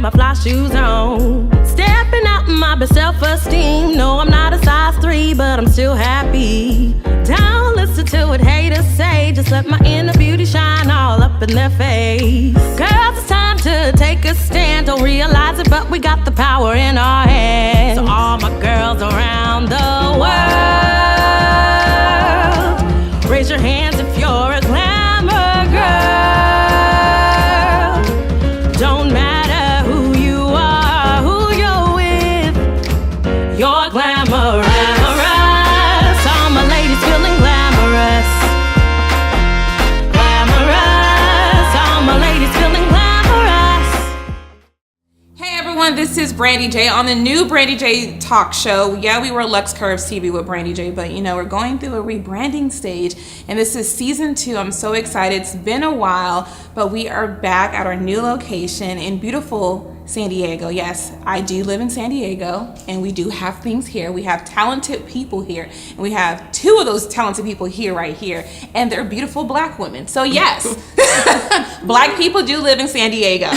my fly shoes on. Stepping out in my best self-esteem. No, I'm not a size 3, but I'm still happy. Don't listen to what haters say. Just let my inner beauty shine all up in their face. Girls, it's time to take a stand. Don't realize it, but we got the power in our hands. So all my girls around the world, raise your hands if you're a glamour girl. Don't matter who you are, who you're with, you're glamorous. All my ladies feeling glamorous. Glamorous. All my ladies feeling glamorous. Hey everyone, this is Brandee J on the new Brandee J talk show. Yeah, we were Lux Curves TV with Brandee J, but you know, we're going through a rebranding stage, and this is season 2. I'm so excited. It's been a while, but we are back at our new location in beautiful San Diego. Yes, I do live in San Diego, and we do have things here. We have talented people here, and we have 2 of those talented people here right here, and they're beautiful black women. So yes, black people do live in San Diego.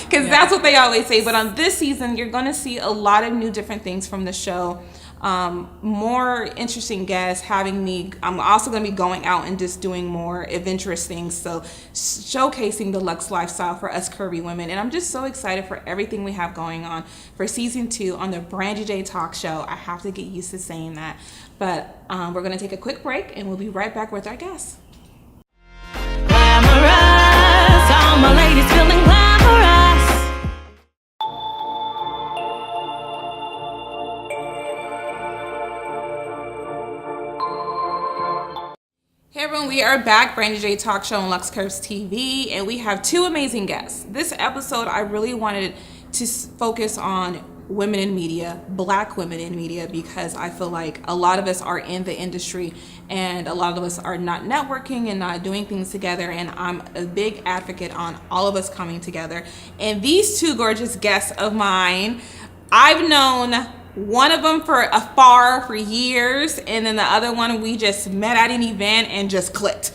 Because that's what they always say. But on this season, you're going to see a lot of new different things from the show. More interesting guests having me. I'm also going to be going out and just doing more adventurous things. So showcasing the luxe lifestyle for us curvy women. And I'm just so excited for everything we have going on for season 2 on the Brandee J talk show. I have to get used to saying that. But we're going to take a quick break, and we'll be right back with our guests. Glamorous, all my ladies feeling glamorous. Hey everyone, we are back, Brandee J Talk Show on Lux Curves TV, and we have 2 amazing guests. This episode, I really wanted to focus on women in media, black women in media, because I feel like a lot of us are in the industry and a lot of us are not networking and not doing things together, and I'm a big advocate on all of us coming together. And these 2 gorgeous guests of mine, I've known one of them for afar for years, and then the other one we just met at an event and just clicked.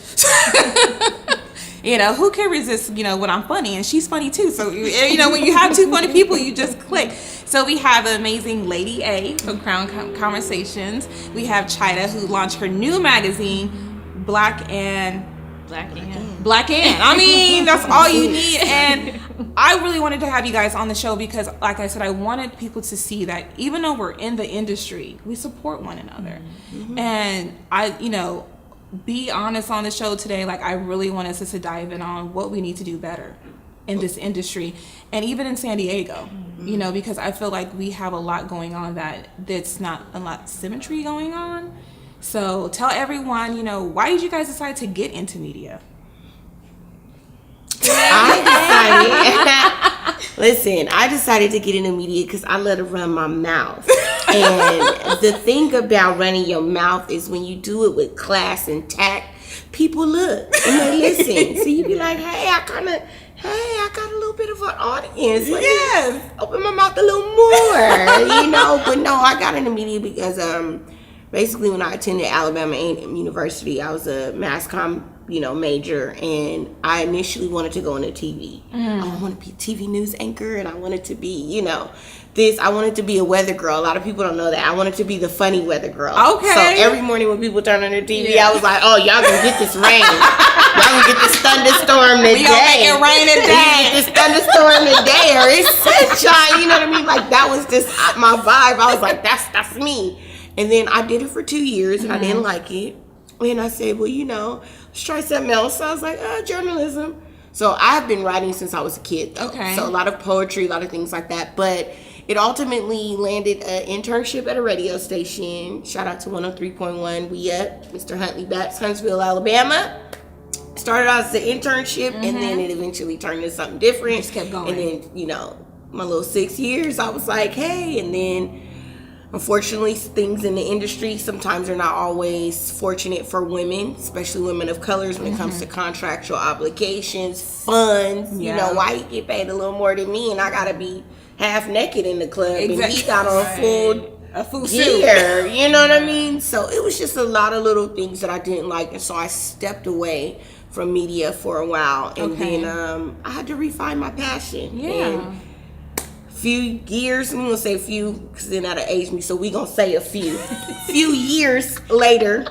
You know, who can resist, you know, when I'm funny, and she's funny too. So, you know, when you have 2 funny people, you just click. So we have the amazing Lady A from Crown Conversations. We have Chida, who launched her new magazine, Black and. I mean, that's all you need. And I really wanted to have you guys on the show because, like I said, I wanted people to see that even though we're in the industry, we support one another. Mm-hmm. And I, you know, be honest on the show today. Like, I really want us to dive in on what we need to do better in this industry, and even in San Diego. Mm-hmm. You know, because I feel like we have a lot going on that's not a lot of symmetry going on. So tell everyone, you know, why did you guys decide to get into media? I decided to get into media because I let it run my mouth. And the thing about running your mouth is when you do it with class and tact, people look and they listen. So you be like, hey, I got a little bit of an audience. Yes. Open my mouth a little more, you know. But no, I got into media because basically when I attended Alabama A&M University, I was a mass comm, you know, major, and I initially wanted to go into TV. I wanted to be a TV news anchor, and I wanted to be, you know, I wanted to be a weather girl. A lot of people don't know that. I wanted to be the funny weather girl. Okay. So every morning when people turn on their TV, I was like, oh, y'all gonna get this rain. Y'all gonna get this thunderstorm today. We gonna make it rain today. This thunderstorm today, or it's sunshine. You know what I mean? Like, that was just my vibe. I was like, that's me. And then I did it for 2 years, and I didn't like it. And I said, well, you know, let's try something else. So I was like, journalism. So I've been writing since I was a kid, though. Okay. So a lot of poetry, a lot of things like that. But it ultimately landed an internship at a radio station. Shout out to 103.1. We at Mr. Huntley Batts, Huntsville, Alabama. Started out as an internship, and then it eventually turned into something different. Just kept going. And then, you know, my little 6 years, I was like, hey. And then, unfortunately, things in the industry sometimes are not always fortunate for women, especially women of colors, when it comes to contractual obligations, funds. You know, why you get paid a little more than me, and I gotta be half naked in the club, and he got on full gear. You know what I mean? So it was just a lot of little things that I didn't like, and so I stepped away from media for a while, and Okay. then I had to refine my passion. Yeah. And few years, we gonna say few, because then that'll age me, so we gonna say a few. Few years later,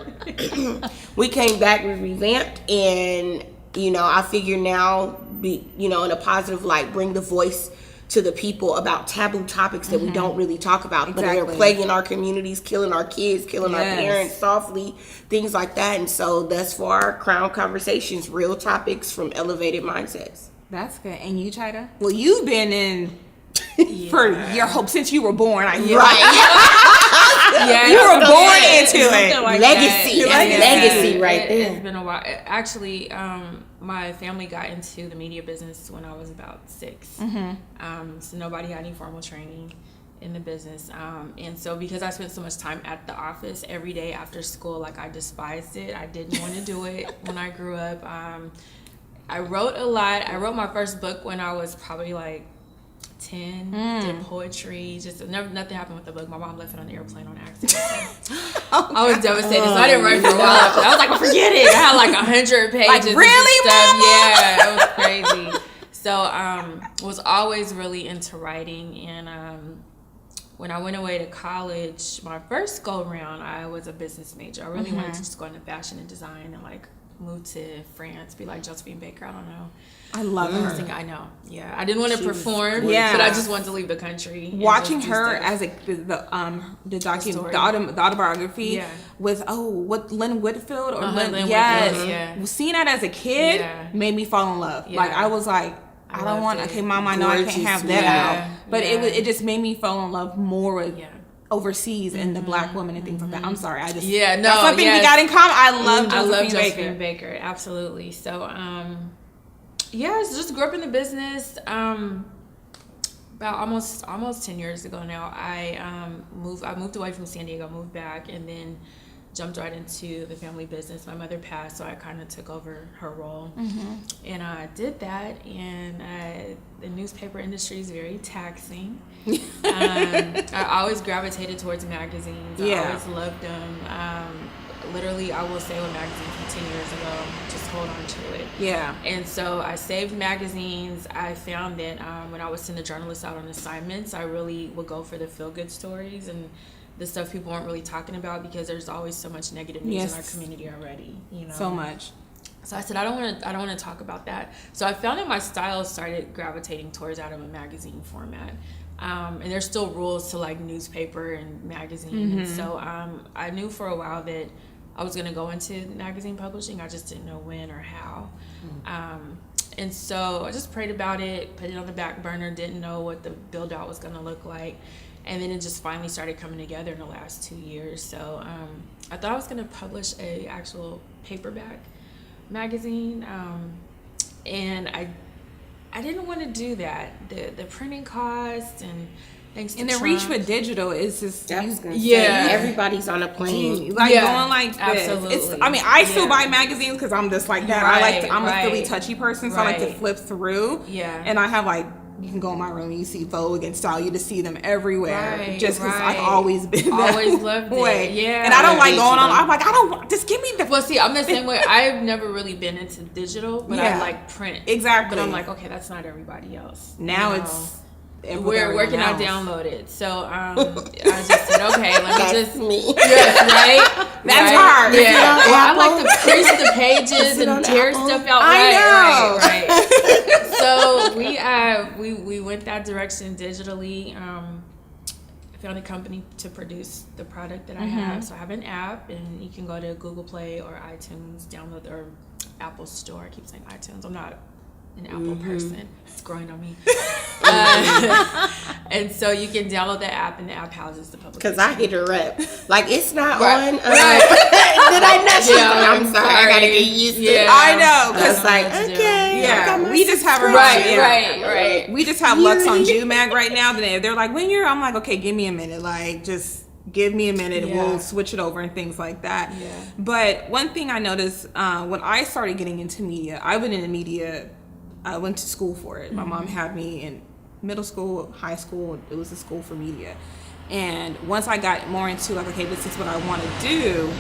we came back, we revamped, and I figure now, in a positive light, bring the voice to the people about taboo topics that we don't really talk about, but they're plaguing our communities, killing our kids, killing our parents softly, things like that. And so thus far, Crown Conversations, real topics from elevated mindsets. That's good. And you, Chida? Well, you've been in for your hope since you were born. I feel Yeah, you were born into it. Like Legacy, legacy, right there. It's been a while. Actually, my family got into the media business when I was about 6. So nobody had any formal training in the business, and so because I spent so much time at the office every day after school, like I despised it. I didn't want to do it when I grew up. I wrote a lot. I wrote my first book when I was probably like 10. Did poetry. Just nothing happened with the book. My mom left it on the airplane on accident. I was devastated, so I didn't write for a while after that. I was like, forget it. I had like 100 pages. Like, really, of stuff. Mama? Yeah, it was crazy. So was always really into writing, and when I went away to college, my first go round, I was a business major. I really wanted to just go into fashion and design and like move to France, be like Josephine Baker. I don't know. I love her. I know. Yeah, I didn't want to perform. Yeah. But I just wanted to leave the country. and Watching just do her stuff. as story. the autobiography Yeah. with Lynn Whitfield or Lynn yes, Whitfield, yeah. Seeing that as a kid Yeah. made me fall in love. Yeah. Like I was like, I don't loved want. it. Okay, Mom, I know I can't have that Yeah. out, but Yeah. it just made me fall in love more with. Yeah. Overseas and the black women and things like that. I'm sorry, I just Yeah, no, that's something we yes. got in common. I love Josephine Baker. Absolutely. So, yeah, I just grew up in the business. About almost 10 years ago now, I moved away from San Diego, moved back, and then jumped right into the family business. My mother passed, so I kind of took over her role, and I did that. And the newspaper industry is very taxing. I always gravitated towards magazines. I always loved them. Literally, I will say a magazine from 10 years ago. Just hold on to it. Yeah. And so I saved magazines. I found that when I would send the journalists out on assignments, I really would go for the feel-good stories and the stuff people weren't really talking about, because there's always so much negative news in our community already. So much. So I said, I don't want to talk about that. So I found that my style started gravitating towards out of a magazine format. And there's still rules to like newspaper and magazine. And so I knew for a while that I was going to go into magazine publishing. I just didn't know when or how. And so I just prayed about it, put it on the back burner, didn't know what the build out was going to look like. And then it just finally started coming together in the last 2 years. So I thought I was going to publish a actual paperback magazine. And I didn't want to do that. The printing cost and thanks to And the Trump, reach with digital is just Everybody's on a plane. like Yeah, going like this. absolutely. I still buy magazines because I'm just like that. I'm a really Right. touchy person, so I like to Right. flip through. Yeah. And I have like, you can go in my room and you see Vogue and Style. You just see them everywhere. Right, Just because right. I've always been that Always loved it. way. Yeah. And I don't like going on. Digital. I'm like, I don't want. Just give me the. Well, see, I'm the same way. I've never really been into digital, but I Yeah. like print. Exactly. But I'm like, okay, that's not everybody else. Now You know? it's. Where can I download it? So I just said, okay, let me That's just. me. Yes, right? That's right? hard. Is it Yeah. on Well, I Apple? like to crease the pages it and on tear Apple? stuff out. I Right. So we went that direction digitally. Found a company to produce the product that I have. So I have an app, and you can go to Google Play or iTunes, download, or Apple Store. I keep saying iTunes. I'm not an Apple person. It's growing on me. And so you can download the app, and the app houses the publication. Because I hit her up. Like, it's not Right. on. Did I not? Yeah, I'm sorry. I got to get used to Yeah. it. I know. I Cause was like, That's okay. I got yeah, my we just have a subscription. Right. We just have Lux on Jumag right now. They're like, when you're, I'm like, okay, give me a minute. Like, just give me a minute. Yeah. We'll switch it over and things like that. Yeah. But one thing I noticed when I started getting into media, I've been in the media. I went to school for it. My mom had me in middle school, high school. It was a school for media. And once I got more into like, okay, this is what I want to do,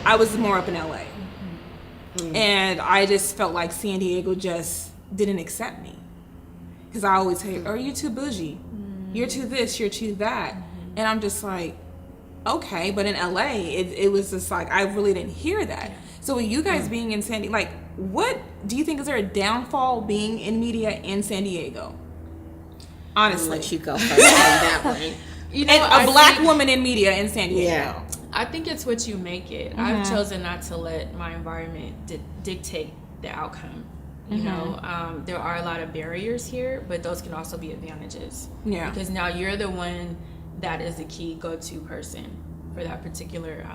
I was more up in LA. And I just felt like San Diego just didn't accept me. Because I always say, oh, you're too bougie. You're too this, you're too that. And I'm just like, okay. But in LA, it was just like, I really didn't hear that. So with you guys being in San Diego, like, what do you think, is there a downfall being in media in San Diego? Honestly. I'll let you go first on that one. You know, And a black woman in media in San Diego. Yeah. I think it's what you make it. I've chosen not to let my environment dictate the outcome. You know, there are a lot of barriers here, but those can also be advantages. Yeah. Because now you're the one that is the key go-to person for that particular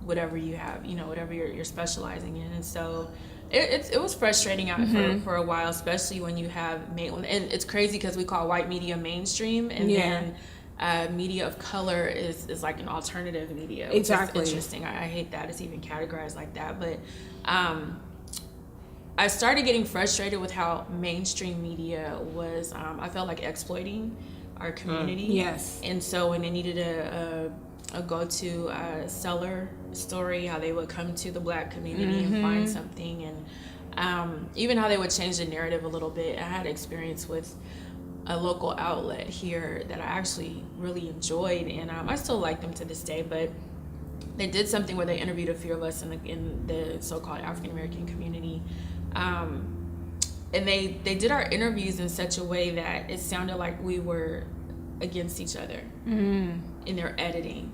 whatever you have, you know, whatever you're specializing in. And so it was frustrating out for a while, especially when you have and it's crazy because we call white media mainstream, and then media of color is like an alternative media, which Exactly. is interesting. I hate that it's even categorized like that, but I started getting frustrated with how mainstream media was, I felt like exploiting our community. Yes. And so when they needed a go-to seller story, how they would come to the black community and find something, and even how they would change the narrative a little bit. I had experience with a local outlet here that I actually really enjoyed, and I still like them to this day, but they did something where they interviewed a few of us in the so-called African American community, and they did our interviews in such a way that it sounded like we were against each other in their editing.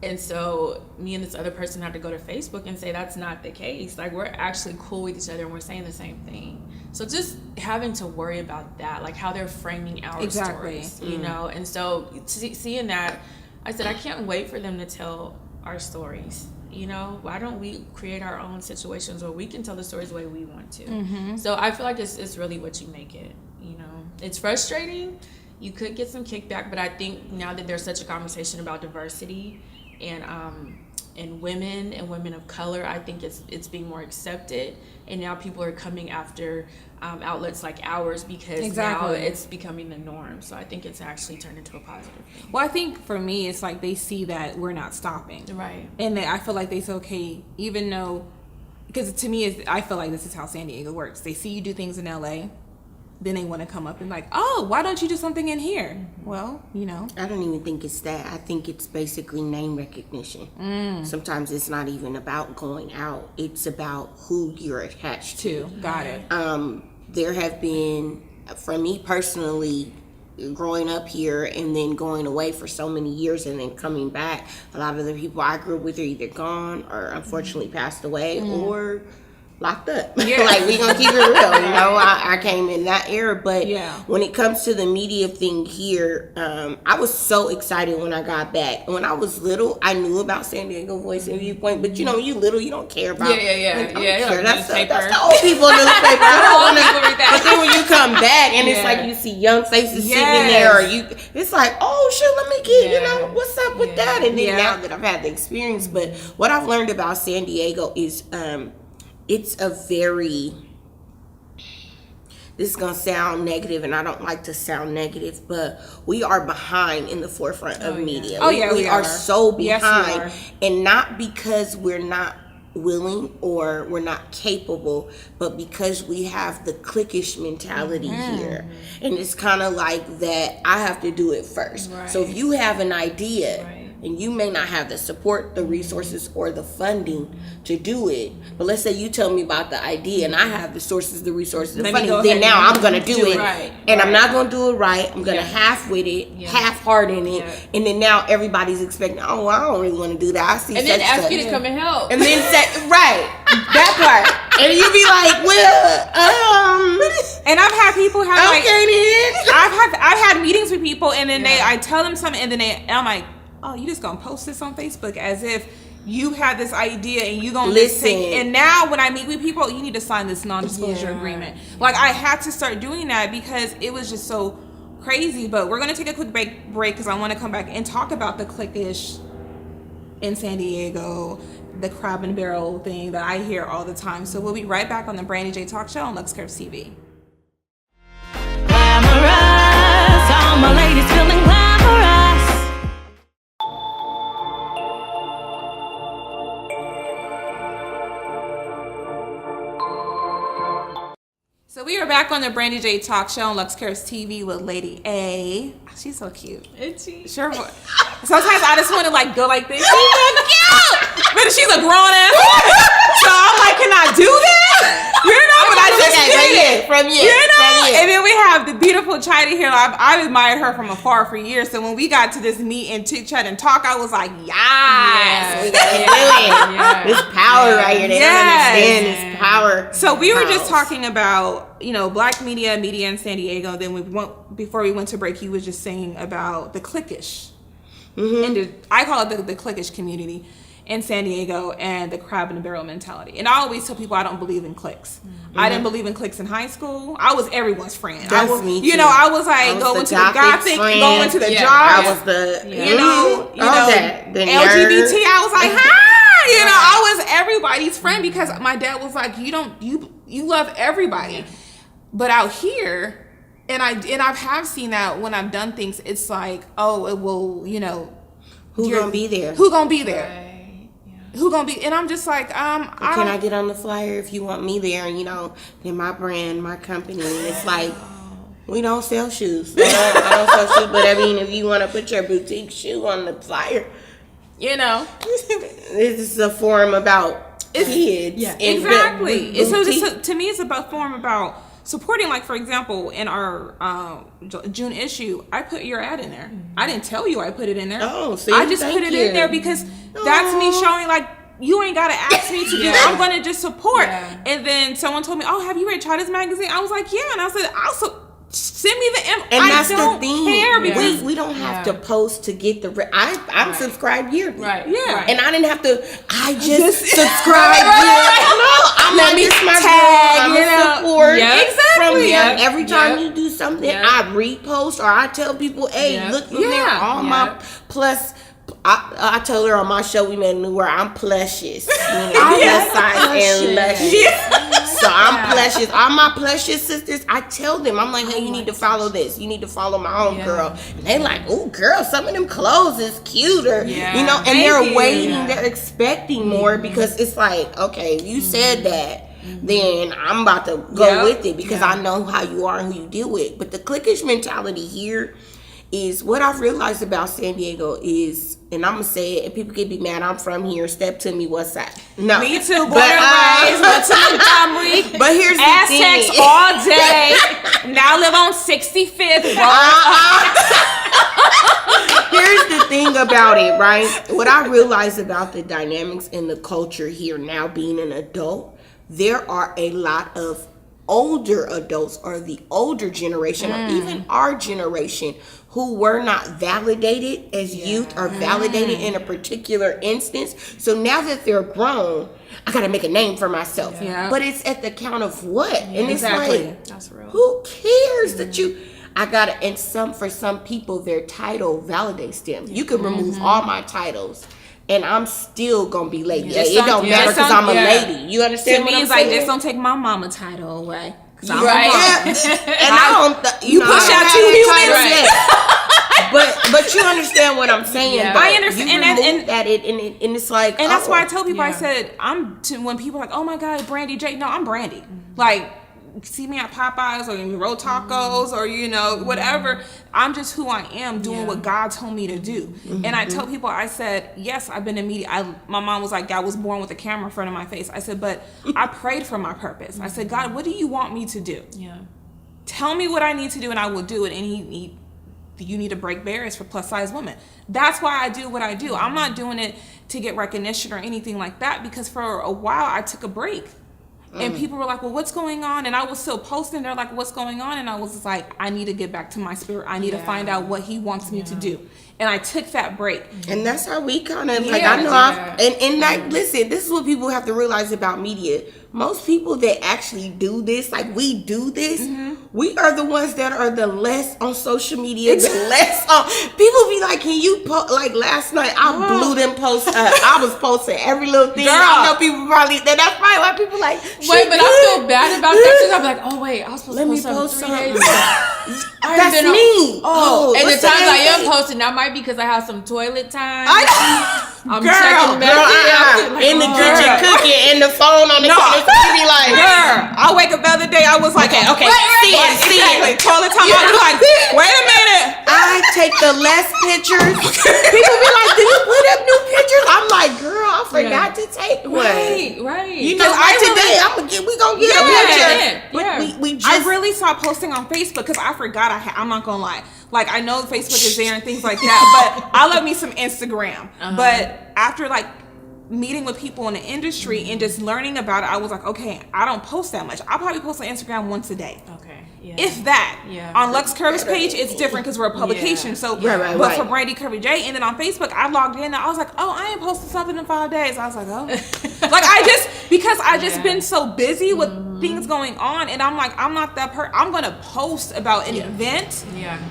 And so me and this other person had to go to Facebook and say that's not the case. Like, we're actually cool with each other and we're saying the same thing. So just having to worry about that, like how they're framing our stories, you know? And so seeing that, I said, I can't wait for them to tell our stories. You know, why don't we create our own situations where we can tell the stories the way we want to? So I feel like it's really what you make it, you know? It's frustrating. You could get some kickback, but I think now that there's such a conversation about diversity and women of color, I think it's being more accepted, and now people are coming after outlets like ours because now it's becoming the norm. So I think it's actually turned into a positive thing. Well, I think for me, it's like they see that we're not stopping, Right? and I feel like they say, okay, even though, because to me, I feel like this is how San Diego works. They see you do things in LA, then they want to come up and like, oh, why don't you do something in here? Well, you know. I don't even think it's that. I think it's basically name recognition. Sometimes it's not even about going out. It's about who you're attached to. Got it. There have been, for me personally, growing up here and then going away for so many years and then coming back, a lot of the people I grew up with are either gone or unfortunately passed away or locked up. Like, we gonna keep it real, you know. I came in that era, but when it comes to the media thing here, I was so excited when I got back. When I was little, I knew about San Diego Voice and Viewpoint, but you know, you little, you don't care about. Like, I don't care. That's the old people in the newspaper. I don't want to read that. But then when you come back and it's like you see young faces sitting there, or it's like, oh shit, let me get, you know, what's up with that? And then now that I've had the experience, but what I've learned about San Diego is, it's a very, this is going to sound negative, and I don't like to sound negative, but we are behind in the forefront of media. We are so behind, and not because we're not willing or we're not capable, but because we have the cliquish mentality here. And it's kind of like that, I have to do it first. So if you have an idea, and you may not have the support, the resources, or the funding to do it, but let's say you tell me about the idea and I have the sources, the resources, the funding, then now I'm going to do it. And I'm not going to do it right. I'm going to half with it, half hard in it, and then now everybody's expecting, oh, well, I don't really want to do that. I see, and then ask you to come and help. And then say, that part. And you be like, well, and I've had people have then. I've had meetings with people, and then I tell them something, and then I'm like, oh, you just gonna post this on Facebook as if you had this idea and you gonna listen. And now when I meet with people, you need to sign this non-disclosure agreement. Like, I had to start doing that because it was just so crazy. But we're gonna take a quick break because I want to come back and talk about the cliquish in San Diego, the crab and barrel thing that I hear all the time. So we'll be right back on the Brandee J Talk Show on Lux Curves TV. Glamorous, all my ladies feeling glamorous. So we are back on the Brandee J talk show on Lux Curves TV with Lady A. She's so cute. Itchy. Sure. Sometimes I just want to like go like this. She's so cute. But she's a grown ass woman. So I'm like, can I do that? You know, but I just did it. From you. You know? From you. And then we have the beautiful Chida here. I've admired her from afar for years. So when we got to this meet and chit chat and talk, I was like, yes. We gotta do it. This power right here. They don't understand this power. So we were just talking about, you know, black media in San Diego. Then before we went to break, he was just saying about the cliquish. And I call it the cliquish community in San Diego and the crab in the barrel mentality. And I always tell people I don't believe in cliques. I didn't believe in cliques in high school. I was everyone's friend. That's me too. You know, I was like going to the gothic, going to the jobs. I was the you know, the LGBT. nerd. I was like, hi. You know, I was everybody's friend because my dad was like, you love everybody. But out here, and I have seen that when I've done things, it's like, oh, it will, you know, who gonna be there? Who gonna be there? Right. Who gonna be? And I'm just like, can I get on the flyer if you want me there? And you know, then my brand, my company, and it's like, we don't sell shoes. I don't sell shoes, but I mean, if you want to put your boutique shoe on the flyer, you know, this is a forum about kids. Yeah, exactly. To me, it's about forum about supporting. Like, for example, in our June issue, I put your ad in there. I didn't tell you I put it in there. Oh, see, I just put it in there because that's me showing like, you ain't gotta ask me to do it. I'm gonna just support. Yeah. And then someone told me, "Oh, have you read Chida's magazine?" I was like, "Yeah," and I said, "Also, send me the info." And I that's don't the thing. care because we don't have to post to get the. I'm subscribed yearly. Right. Yeah. Right. And I didn't have to. I just subscribed. No, I'm Let me this my tag. I'm You a know. support. Yep. From Exactly. them. Every time you do something, I repost or I tell people, "Hey, look from there." All my plus. I told her on my show we made a new word. I'm plushious. Plus size and luscious. So I'm plushious. All my plushious sisters, I tell them, I'm like, hey, you need to follow this. You need to follow my own girl. And they like, oh, girl, some of them clothes is cuter. Yeah. You know, and they're waiting, they're expecting more because it's like, okay, if you said that, then I'm about to go with it because I know how you are and who you deal with. But the cliquish mentality here is what I've realized about San Diego is, and I'm gonna say it, and people can be mad. I'm from here. Step to me, what's that? No, me too. Born and raised, went to Montgomery. But here's the Aztecs thing. all day. Now live on 65th. Here's the thing about it, right? What I realize about the dynamics in the culture here now, being an adult, there are a lot of older adults or the older generation or even our generation who were not validated as youth or validated in a particular instance. So now that they're grown, I gotta make a name for myself. But it's at the count of what? And it's like, that's real. who cares that and for some people their title validates them. You can remove all my titles and I'm still gonna be lady. It don't matter because I'm a lady. You understand? To me, what it's I'm like, saying? this don't take my mama title away. Right. And I don't. You push out 2 humans. But you understand what I'm saying. Yeah. I understand. And it's like, and that's why I tell people, I said, when people are like, oh my God, Brandee J. No, I'm Brandee. Like, see me at Popeyes or in Roll Tacos or, you know, whatever. I'm just who I am doing what God told me to do. And I tell people, I said, yes, I've been in media. My mom was like, God was born with a camera in front of my face. I said, but I prayed for my purpose. I said, God, what do you want me to do? Yeah. Tell me what I need to do and I will do it. And you need to break barriers for plus size women. That's why I do what I do. I'm not doing it to get recognition or anything like that because for a while I took a break. And people were like, well, what's going on? And I was still posting. They're like, what's going on? And I was just like, I need to get back to my spirit. I need to find out what he wants me to do. And I took that break. And that's how we kind of, like, I know and like, listen, this is what people have to realize about media. Most people that actually do this, like we do this, we are the ones that are the less on social media, the less on. People be like, can you post? Like last night, I blew them posts up. I was posting every little thing. Girl. I know people probably, that's probably why people like, wait, but I feel bad about that because I'm like, oh wait, I was supposed let to me post post 3 something. days ago. That's me. And the what's times I name? am posting, that might be because I have some toilet time. I'm checking messages. In the kitchen cooking and the phone on the counter. Be like, I wake up the other day, I was like, okay, see it. All the time I was like, wait a minute. I take the less pictures. People be like, did you put up new pictures? I'm like, girl, I forgot to take one. Right. You know, today we gonna get a picture. Yeah. We just, I really stopped posting on Facebook because I forgot I'm not gonna lie. Like, I know Facebook is there and things like that, but I love me some Instagram. But after like meeting with people in the industry and just learning about it, I was like, okay, I don't post that much. I'll probably post on Instagram once a day. Okay. Yeah. If that. Yeah. On Lux Curves page, it's different because we're a publication. So, but for Brandee J, and then on Facebook, I logged in and I was like, oh, I ain't posted something in 5 days. I was like, oh. Like, I just been so busy with things going on, and I'm like, I'm not that I'm going to post about an event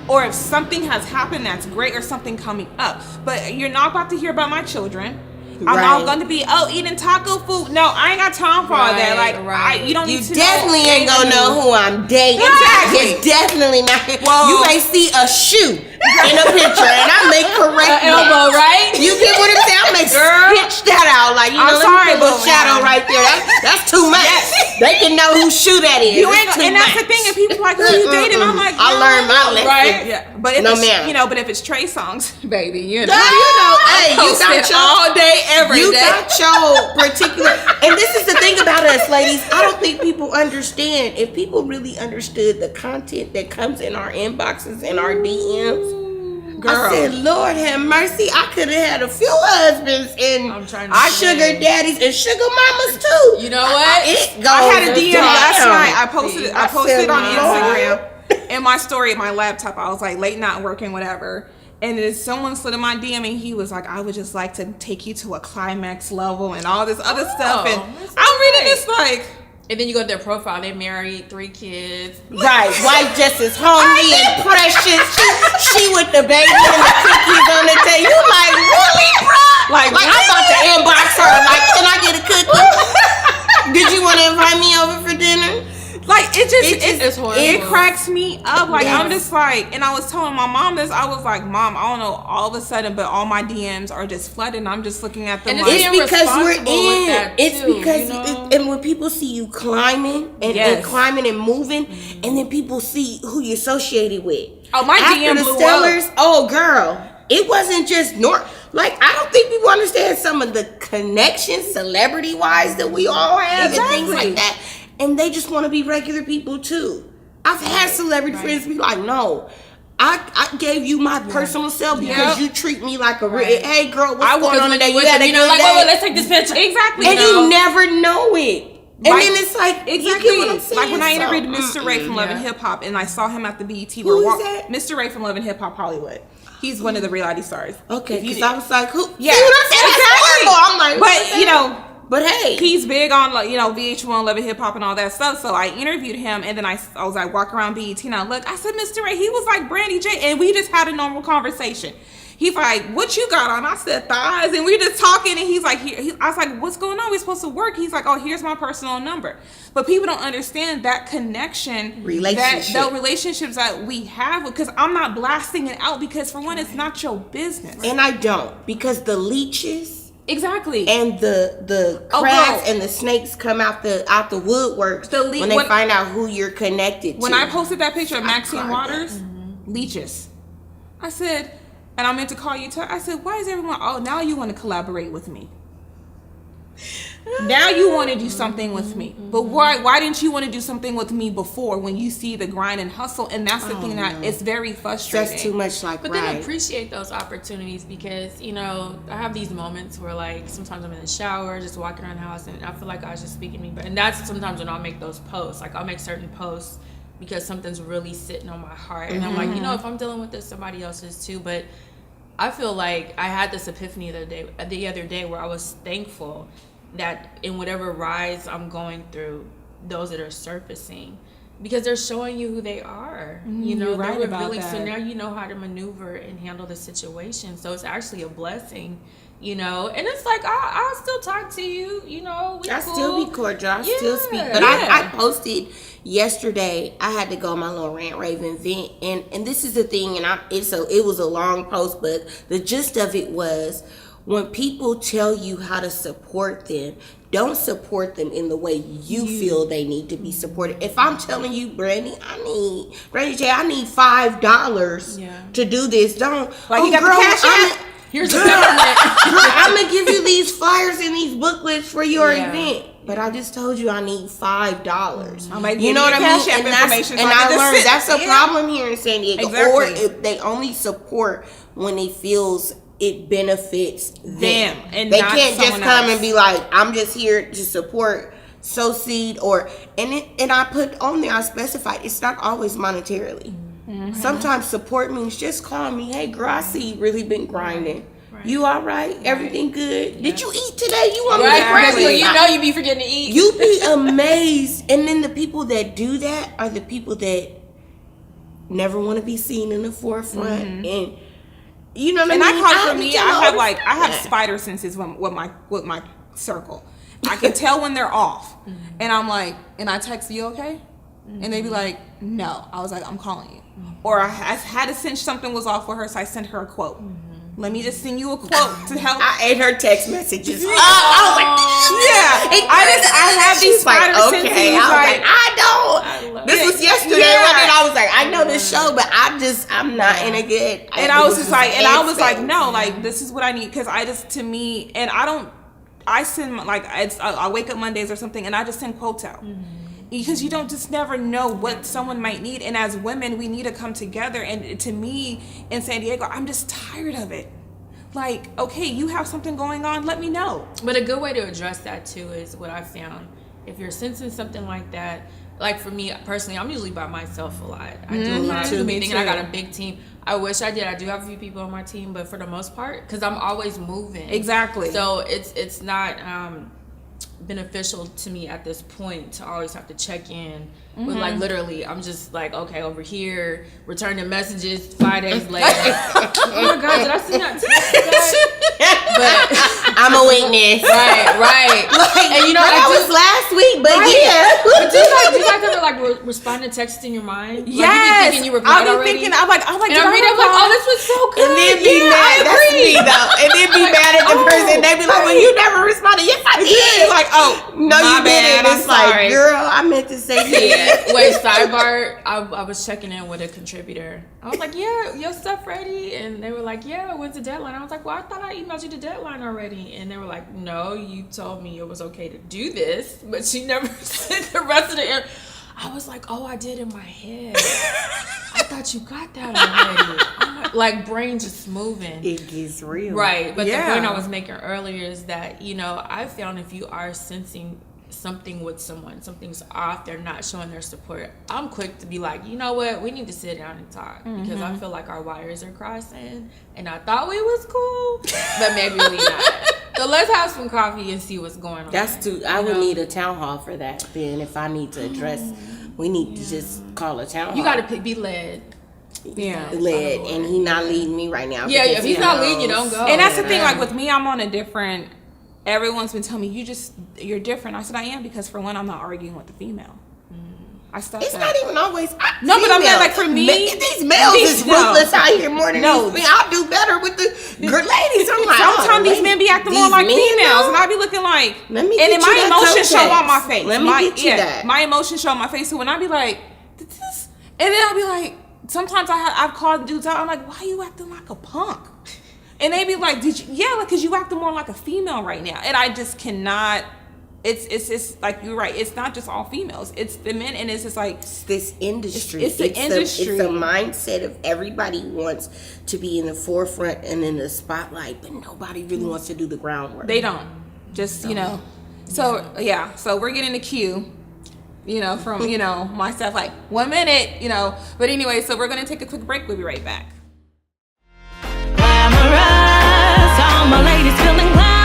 or if something has happened that's great or something coming up. But you're not about to hear about my children. I'm not going to be eating taco food. No, I ain't got time for all that. Like, you don't need to know. You definitely ain't gonna know who I'm dating. Exactly. You're definitely not. Well, you may see a shoe in a picture, and I may correct elbow, right? You get what I'm saying? I may pitch that out, like, you know, let me put a little shadow right there. That's too much. They can know whose shoe that is. And that's the thing. If people like, who you dating? I'm like, I learned my lesson. Right? Yeah. But if but if it's Trey songs, baby, you know, hey, you got your all day, every day. Got your particular. And this is the thing about us, ladies. I don't think people understand. If people really understood the content that comes in our inboxes and our DMs. Girl. I said, Lord have mercy. I could have had a few husbands and sugar daddies and sugar mamas too. You know what? I had a DM last night. I posted on Instagram in my story, my laptop. I was like late night working, whatever. And then someone slid in my DM and he was like, I would just like to take you to a climax level and all this other stuff. And I'm reading this like. And then you go to their profile. They married, 3 kids. Right. Wife just as hungry and precious. She with the baby and the cookies on the table. You like, really, bro? Like I'm about to inbox her. Like, can I get a cookie? Did you want to invite me over for dinner? Like, it's horrible. It cracks me up. Like, I'm just like, and I was telling my mom this. I was like, Mom, I don't know, all of a sudden, but all my DMs are just flooded. And I'm just looking at them. And like, it's because we're in. It's because and when people see you climbing and climbing and moving, and then people see who you're associated with. Oh, my DM the blew Stellars. up. Oh, girl, it wasn't just Like, I don't think people understand some of the connections, celebrity wise, that we all have and things like that. And they just want to be regular people too. I've had celebrity friends be like, no, I gave you my personal self because you treat me like a real. Hey, girl, what's going on today? You had a good day. Let's take this picture. Exactly. And you never know it. And then it's like, exactly. You get what I'm saying? Like when I interviewed Mr. Ray from Love and Hip Hop, and I saw him at the BET. Who is that? Mr. Ray from Love and Hip Hop Hollywood. He's one of the reality stars. Okay, because I was like, who? Yeah, see what I'm saying? exactly. I'm like, but but hey, he's big on VH1, Love and Hip Hop, and all that stuff. So I interviewed him, and then I was like walking around BET, and I said, Mr. Ray, he was like Brandee J, and we just had a normal conversation. He's like, what you got on? I said, thighs. And we were just talking. And he's like, I was like, what's going on? We're supposed to work. He's like, oh, here's my personal number. But people don't understand that connection. The relationships that we have. Because I'm not blasting it out. Because for one, it's not your business. And I don't. Because the leeches. Exactly. And the crabs and the snakes come out the woodworks when they find out who you're connected to. When I posted that picture of Maxine Waters, leeches. I said... And I meant to call you. I said, why is everyone? Oh, now you want to collaborate with me. Now you want to do something with me. But why didn't you want to do something with me before when you see the grind and hustle? And that's the thing that it's very frustrating. That's too much But then appreciate those opportunities because, I have these moments where like sometimes I'm in the shower, just walking around the house and I feel like God's just speaking to me. And that's sometimes when I'll make those posts. Like I'll make certain posts because something's really sitting on my heart. And I'm like, if I'm dealing with this, somebody else is too. But I feel like I had this epiphany the other day where I was thankful that in whatever rise I'm going through, those that are surfacing, because they're showing you who they are. You're right about that. So now you know how to maneuver and handle the situation. So it's actually a blessing. And it's like I'll still talk to you. I still be cordial. I still speak. But I posted yesterday. I had to go on my little rant, raving vent, and this is the thing. And it was a long post, but the gist of it was when people tell you how to support them, don't support them in the way you feel they need to be supported. If I'm telling you, Brandee J, I need $5 to do this. Don't like you got the cash app. Here's a peppermint. I'm gonna give you these flyers and these booklets for your event. But I just told you I need $5. I'm like, you know what I mean? And I learned that's a problem here in San Diego. Exactly. Or if they only support when it feels it benefits them. And they not can't just someone come else. and be like, I'm just here to support sow seed and I put on there, I specified it's not always monetarily. Sometimes support means just call me. Hey girl, I see you really been grinding. You all right? Everything good? Did you eat today? You want me to Exactly. You know you be forgetting to eat. You be amazed. And then the people that do that are the people that never want to be seen in the forefront. And you know what I mean? I have spider senses with my circle. I can tell when they're off. And I'm like, and I text, you okay? And they be like, no. I was like, I'm calling you. Or I had to sense something was off with her, so I sent her a quote. Let me just send you a quote to help. I ate her text messages. I was like, yeah. I have these spider senses. I don't. This was yesterday. And I was like, I know this show, but I'm not in a good. And I was just like, no, like this is what I need, because I send like I wake up Mondays or something, and I just send quotes out. Because you don't just never know what someone might need. And as women, we need to come together. And to me, in San Diego, I'm just tired of it. Like, okay, you have something going on, let me know. But a good way to address that too is what I found. If you're sensing something like that, like for me personally, I'm usually by myself a lot. I do a lot of meeting, and I got a big team. I wish I did. I do have a few people on my team, but for the most part, because I'm always moving. Exactly. So it's not beneficial to me at this point to always have to check in with like literally I'm just like, okay, over here returning messages 5 days later. Oh my god, did I see that text? But I'm a witness. right Like, And you know, that was last week, but yeah. But do you guys ever like respond to texts in your mind? Like, Yes. you be thinking you replied I'll be already? thinking, I'm like, and I'm reading, I'm like, oh, this was so good. And then be mad. That's me though. And then be mad at the person. They be like, well, you never responded. Yes, I did. like, oh, no, you didn't. I'm It's sorry. like, girl, I meant to say yeah. Wait, sidebar, I was checking in with a contributor. I was like, yeah, your stuff ready? And they were like, yeah, when's the deadline? I was like, well, I thought I emailed you the deadline already. And they were like, no, you told me it was okay to do this, but she never said the rest of the I was like, oh, I did in my head. I thought you got that already. Like, brain just moving. It gets real. Right, but Yeah. the point I was making earlier is that, you know, I found if you are sensing something with someone, something's off, they're not showing their support, I'm quick to be like, you know what, we need to sit down and talk, because I feel like our wires are crossing, and I thought we was cool, but maybe we not. So let's have some coffee and see what's going on. I would need a town hall for that. Then if I need to address, we need to just call a town hall. You got to be led. Yeah. led, and he not leading me right now. Yeah, because if he's he not leading you, knows. don't go. And that's the thing, like with me, I'm on a different, everyone's been telling me, you're different. I said, I am, because for one, I'm not arguing with the female. I stuck It's that. not even always. But I'm saying, like, for me, these males is ruthless out here more than these men. I'll do better with the good ladies. I'm like, sometimes these men be acting more like females, and I be looking like, Let me and get then you my that emotions show context. on my face. Let me get you that. My emotions show on my face. So when I be like, this, and then I'll be like, sometimes I've called dudes out. I'm like, why you acting like a punk? And they be like, did you? Yeah, like, cause you acting more like a female right now, and I just cannot. It's like, you're right. It's not just all females. It's the men, and it's just like this industry. It's the industry. It's a mindset of everybody wants to be in the forefront and in the spotlight, but nobody really wants to do the groundwork. They don't. Just, you know. So yeah. So we're getting the cue, you know, from, you know, myself, like 1 minute, you know. But anyway, so we're gonna take a quick break. We'll be right back. Glamorous, all my ladies feeling glamorous.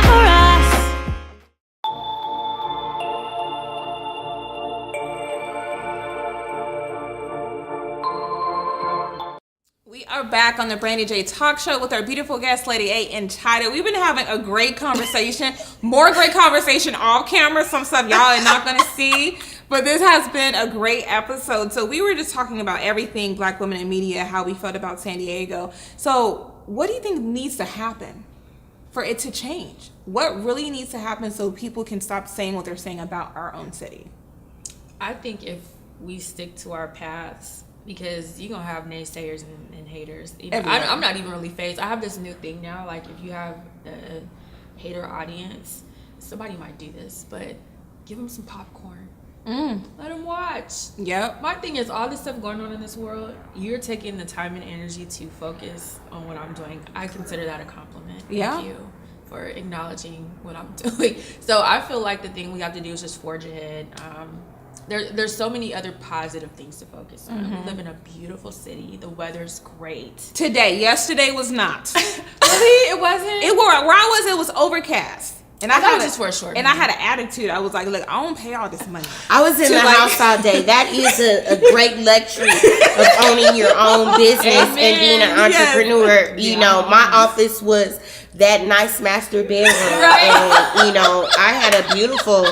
We are back on the Brandee J Talk Show with our beautiful guest, Lady A and Chida. We've been having a great conversation, more great conversation off camera, some stuff y'all are not going to see, but this has been a great episode. So we were just talking about everything Black women in media, how we felt about San Diego. So what do you think needs to happen for it to change? What really needs to happen so people can stop saying what they're saying about our own city? I think if we stick to our paths, because you're going to have naysayers and haters. You know, I'm not even really phased. I have this new thing now. Like, if you have a hater audience, somebody might do this, but give them some popcorn. Let them watch. Yep. My thing is, all this stuff going on in this world, you're taking the time and energy to focus on what I'm doing. I consider that a compliment. Thank you for acknowledging what I'm doing. So I feel like the thing we have to do is just forge ahead. There's so many other positive things to focus on. We live in a beautiful city. The weather's great. Yesterday was not. Really? It wasn't? Where I was, it was overcast. And I had just for a short and I had an attitude. I was like, look, I don't pay all this money. I was in the house all day. That is a great luxury of owning your own business and being an entrepreneur. You know, my office was that nice master bedroom. And, you know, I had a beautiful...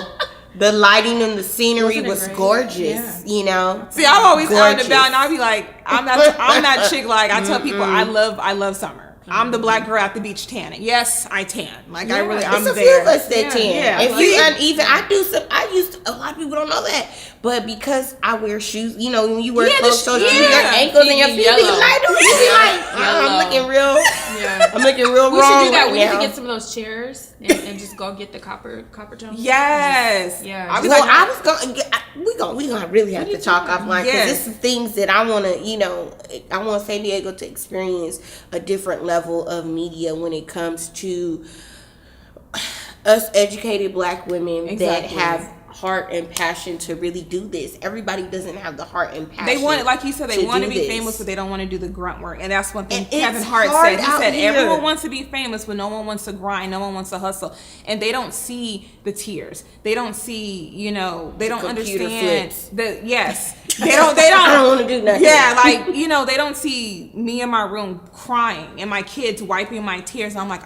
The lighting and the scenery was gorgeous, you know. See, I'm always out and about, and I'll be like, I'm that chick. Like, I tell people, I love summer. I'm the black girl at the beach tanning. Yes, I tan. Like, I'm there. It's a few of us that tan. Yeah. If you uneven, I do some. A lot of people don't know that, but because I wear shoes, you know, when you wear closed toes, your ankles and your feet be light. You be like, I'm looking real. I'm looking real wrong. We should do that. Right We need now. to get some of those chairs and just go get the copper tones. Yes. Yeah. I was going. We gonna really have to talk offline because this is things that I want to. You know, I want San Diego to experience a different level of media when it comes to us educated black women that have heart and passion to really do this. Everybody doesn't have the heart and passion. They want it, like you said, they want to be famous, but they don't want to do the grunt work. And that's one thing Kevin Hart said. He said everyone wants to be famous, but no one wants to grind. No one wants to hustle. And they don't see the tears. They don't see, you know, they don't understand the They don't I don't want to do nothing. Yeah, like, you know, they don't see me in my room crying and my kids wiping my tears. I'm like,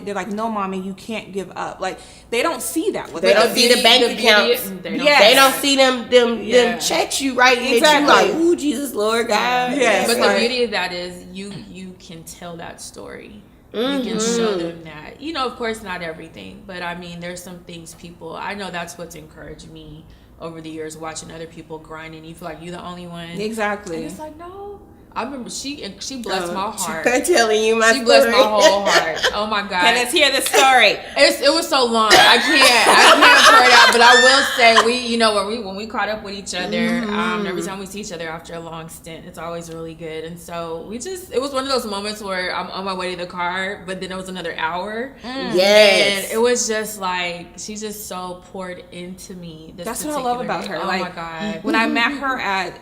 they're like, no, mommy, you can't give up. Like, they don't see that. They don't see the bank accounts. They don't see them checks you right. Exactly. You like, ooh, Jesus, Lord God. Yes. But the beauty of that is you can tell that story. You can show them that. You know, of course, not everything, but I mean, there's some things I know that's what's encouraged me over the years, watching other people grinding. You feel like you're the only one. Exactly. And it's like, no. I remember she blessed my heart. I'm telling you my story. She blessed my whole heart. Oh my God. And let's hear the story. It was so long. I can't pour it out, but I will say when we caught up with each other, every time we see each other after a long stint, it's always really good. And so it was one of those moments where I'm on my way to the car, but then it was another hour. Yes. And it was just like, she just so poured into me. That's what I love about her. Oh like, my God. When I met her at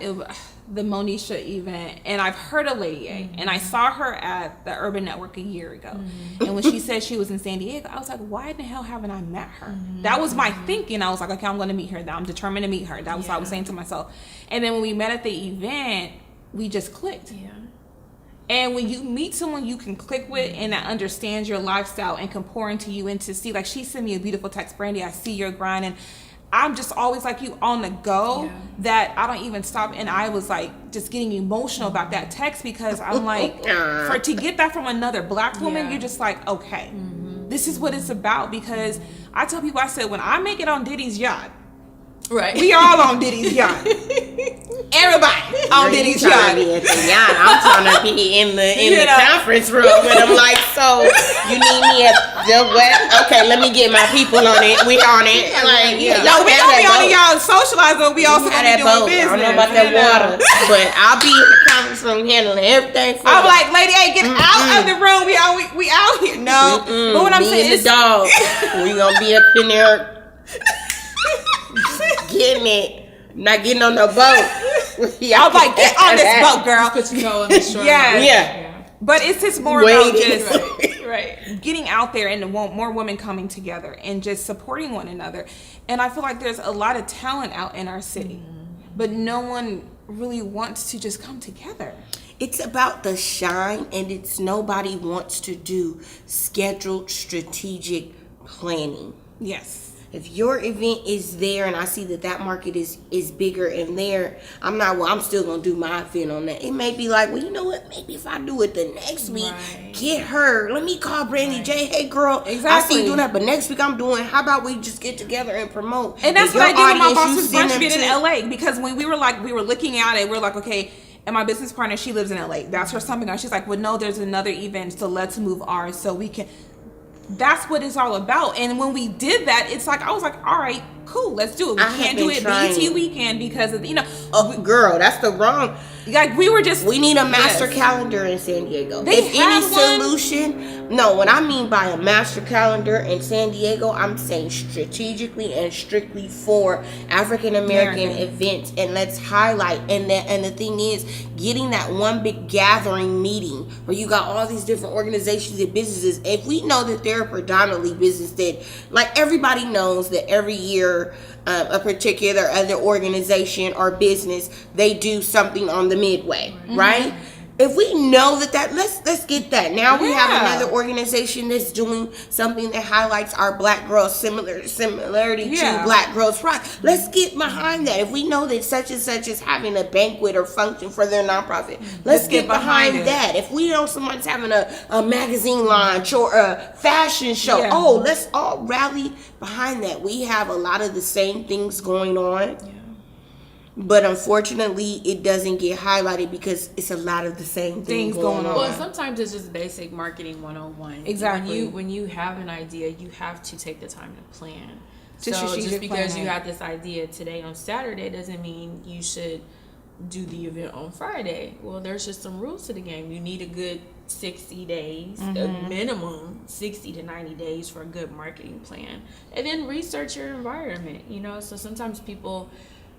the Monisha event, and I've heard of Lady A, and I saw her at the Urban Network a year ago, and when she said she was in San Diego, I was like, why in the hell haven't I met her? That was my thinking. I was like, okay, I'm going to meet her. I'm determined to meet her. That was what I was saying to myself. And then when we met at the event, we just clicked. Yeah. And when you meet someone you can click with and that understands your lifestyle and can pour into you and to see, like, she sent me a beautiful text, Brandee, I see your grind, and I'm just always like you on the go, that I don't even stop. And I was like just getting emotional about that text because I'm like, to get that from another black woman, you're just like, okay, this is what it's about. Because I tell people, I said, when I make it on Diddy's yacht, we all on Diddy's yacht. Everybody on Diddy's yacht. I'm trying to be in the conference room with them. Like, so you need me at the what? Okay, let me get my people on it. We on it. Like, we gonna be on it, y'all socialize, but we also gonna be doing business. I don't know about that water, but I'll be in the conference room handling everything. I'm like, Lady A, get out of the room. We out here. No, but what I'm saying is, the dog. We gonna be up in there. Getting it, not getting on no boat. I'm like, get on this boat, girl. Put your toe in the shore. Yeah. But it's just more about just getting out there and more women coming together and just supporting one another. And I feel like there's a lot of talent out in our city, but no one really wants to just come together. It's about the shine, and nobody wants to do scheduled strategic planning. Yes. If your event is there and I see that market is bigger and there, I'm still going to do my event on that. It may be like, well, you know what? Maybe if I do it the next week, get her. Let me call Brandee J. Hey, girl, I see you doing that, but next week I'm doing, how about we just get together and promote? And that's what I did with my boss's brunch event in LA, because when we were looking at it, we're like, okay, and my business partner, she lives in LA. That's her something. She's like, well, no, there's another event, so let's move ours so we can. That's what it's all about. And when we did that, it's like, I was like, all right, cool, let's do it. We can't do it BET weekend because of, girl, that's the wrong. Like, we need a master calendar in San Diego. If any solution, no, what I mean by a master calendar in San Diego, I'm saying strategically and strictly for African American events, and let's highlight. And the thing is, getting that one big gathering meeting where you got all these different organizations and businesses. If we know that they're predominantly business, that like everybody knows that every year a particular other organization or business, they do something on the midway, right? If we know that let's get that. Now we have another organization that's doing something that highlights our Black girls similarity to Black Girls Pride. Let's get behind that. If we know that such and such is having a banquet or function for their nonprofit, let's get behind that. If we know someone's having a magazine launch or a fashion show, let's all rally behind that. We have a lot of the same things going on. But unfortunately, it doesn't get highlighted because it's a lot of the same things going on. Well, sometimes it's just basic marketing 101. Exactly. When you have an idea, you have to take the time to plan. Just because planning. You had this idea today on Saturday doesn't mean you should do the event on Friday. Well, there's just some rules to the game. You need a good 60 days, a minimum 60 to 90 days for a good marketing plan. And then research your environment, So sometimes people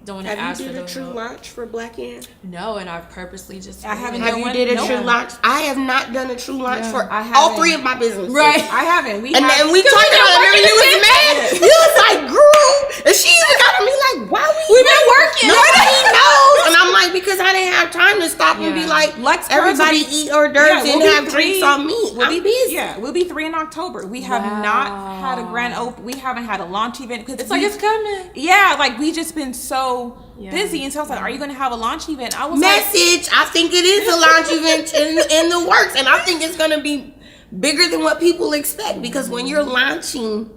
don't want to ask for Have you did a true launch for Black Ann? No, and I've purposely just... I haven't done one. Have you did a true launch? I have not done a true launch for all three of my businesses. Right. I haven't. We talked about it and you was mad. You was like, girl. And she even got at me like, why we been working? Nobody knows. And I'm like, because I didn't have time to stop and be like, everybody eat hors d'oeuvres and have drinks on me. I'm busy. Yeah, we'll be 3 in October. We have not had a grand open. We haven't had a launch event. It's like it's coming. Yeah, like we just been so busy, and so I was like, "Are you going to have a launch event?" I was I think it is a launch event in the works, and I think it's going to be bigger than what people expect, because when you're launching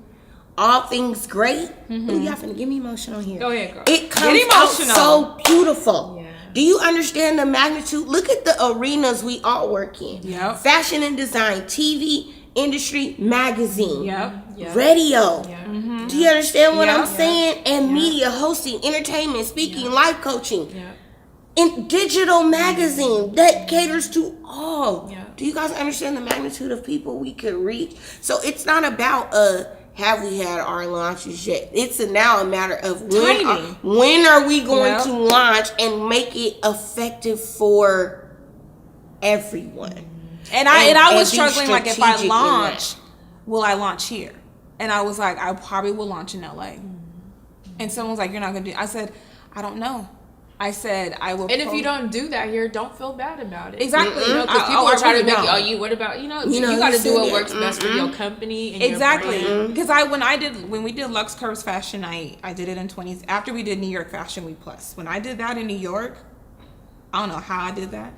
all things great, y'all finna get me emotional here. Go ahead, girl. It comes out so beautiful. Yeah. Do you understand the magnitude? Look at the arenas we all work in. Yep. Fashion and design, TV, industry, magazine, yep. radio. Yeah. Do you understand what I'm saying? And media, hosting, entertainment, speaking, life coaching. In digital magazine that caters to all. Do you guys understand the magnitude of people we could reach? So it's not about have we had our launches yet? It's now a matter of when are we going to launch and make it effective for everyone. And I was struggling, like, if I launch, will I launch here? And I was like, I probably will launch in LA. And someone was like, you're not going to do. I said, I don't know. I said, I will. And if you don't do that here, don't feel bad about it. Exactly. Because people are trying to make you, what about, you got to do what works best for your company and exactly. your brand. Because when we did Lux Curves Fashion Night, I did it in 20s, after we did New York Fashion Week Plus. When I did that in New York, I don't know how I did that.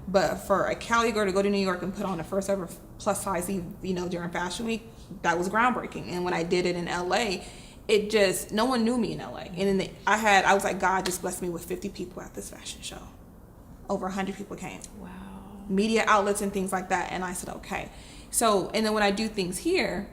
But for a Cali girl to go to New York and put on the first ever plus size, during Fashion Week, that was groundbreaking. And when I did it in LA, it just, no one knew me in LA. And then I was like, God just blessed me with 50 people at this fashion show. Over 100 people came. Wow. Media outlets and things like that. And I said, okay. So, and then when I do things here,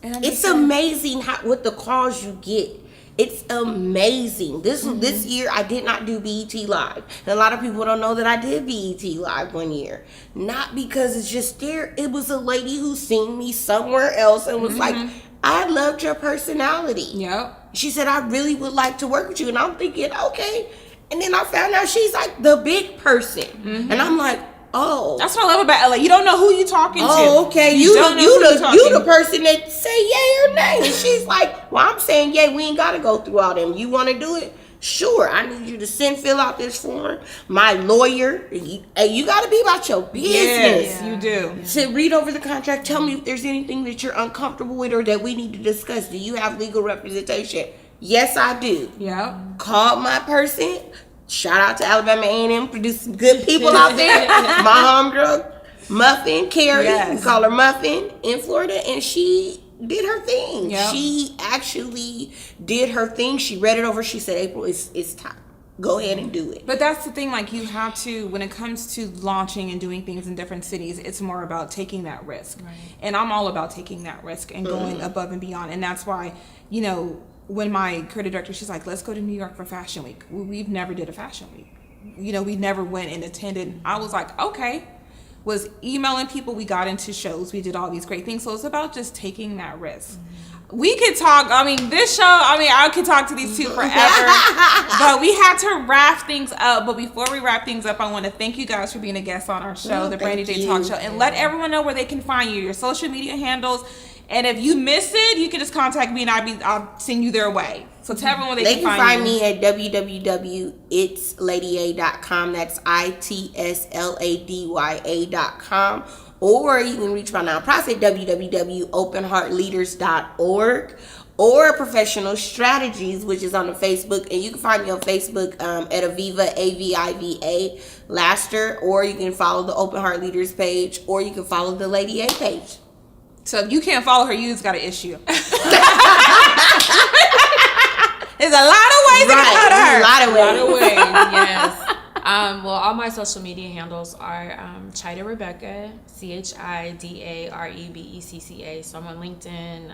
and it's amazing what the calls you get. It's amazing. This year I did not do BET Live. And a lot of people don't know that I did BET Live one year. Not because it's just there. It was a lady who seen me somewhere else and was like, I loved your personality. Yep. She said, I really would like to work with you. And I'm thinking, okay. And then I found out she's like the big person. And I'm like, oh. That's what I love about LA. You don't know who you're talking to. Oh, okay. You the person that say yay or nay. And she's like, well, I'm saying yay. We ain't got to go through all them. You want to do it? Sure, I need you to fill out this form. My lawyer, you got to be about your business. Yes, you do. To read over the contract, tell me if there's anything that you're uncomfortable with or that we need to discuss. Do you have legal representation? Yes, I do. Yep. Called my person. Shout out to Alabama A&M, produced some good people out there. My homegirl, Muffin, Carrie, we call her Muffin, in Florida, and she did her thing. Yep. She actually did her thing. She read it over. She said, April, it's time. Go ahead and do it. But that's the thing, like, you have to, when it comes to launching and doing things in different cities, it's more about taking that risk. Right. And I'm all about taking that risk and going above and beyond. And that's why, you know, when my creative director, she's like, let's go to New York for Fashion Week. We've never did a Fashion Week. You know, we never went and attended. I was like, okay. Was emailing people. We got into shows. We did all these great things. So it's about just taking that risk. We could talk, I mean, this show, I mean, I could talk to these two forever, but we had to wrap things up. But before we wrap things up, I want to thank you guys for being a guest on our show, the Brandee J Talk Show, and let everyone know where they can find you, your social media handles. And if you miss it, you can just contact me and I'll send you their way. So tell everyone where they can find me at www.itslady.com. That's ITSLADYA.com. Or you can reach my nonprofit, www.openheartleaders.org, or Professional Strategies, which is on the Facebook. And you can find me on Facebook at Aviva, AVIVA, Laster, or you can follow the Open Heart Leaders page, or you can follow the Lady A page. So if you can't follow her, you just got an issue. There's a lot of ways to follow her. A lot of ways, yes. Well, all my social media handles are Chida Rebecca, ChidaRebecca. So I'm on LinkedIn,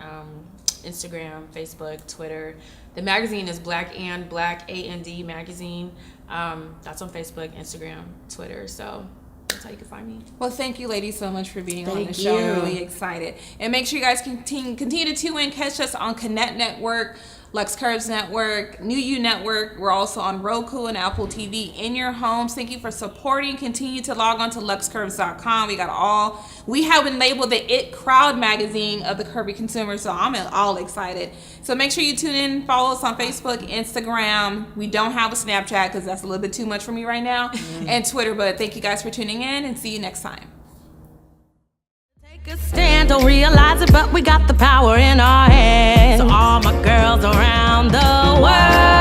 Instagram, Facebook, Twitter. The magazine is Black and magazine. That's on Facebook, Instagram, Twitter. So that's how you can find me. Well, thank you, ladies, so much for being on the show. I'm really excited. And make sure you guys continue to tune in, catch us on Connect Network, Lux Curves Network, New You Network. We're also on Roku and Apple TV in your homes. Thank you for supporting. Continue to log on to luxcurves.com. We have been labeled the It Crowd magazine of the curvy consumer, so I'm all excited. So make sure you tune in, follow us on Facebook, Instagram. We don't have a Snapchat because that's a little bit too much for me right now, and Twitter. But thank you guys for tuning in, and see you next time. Take a stand, don't realize it, but we got the power in our hands. So all my girls around the world.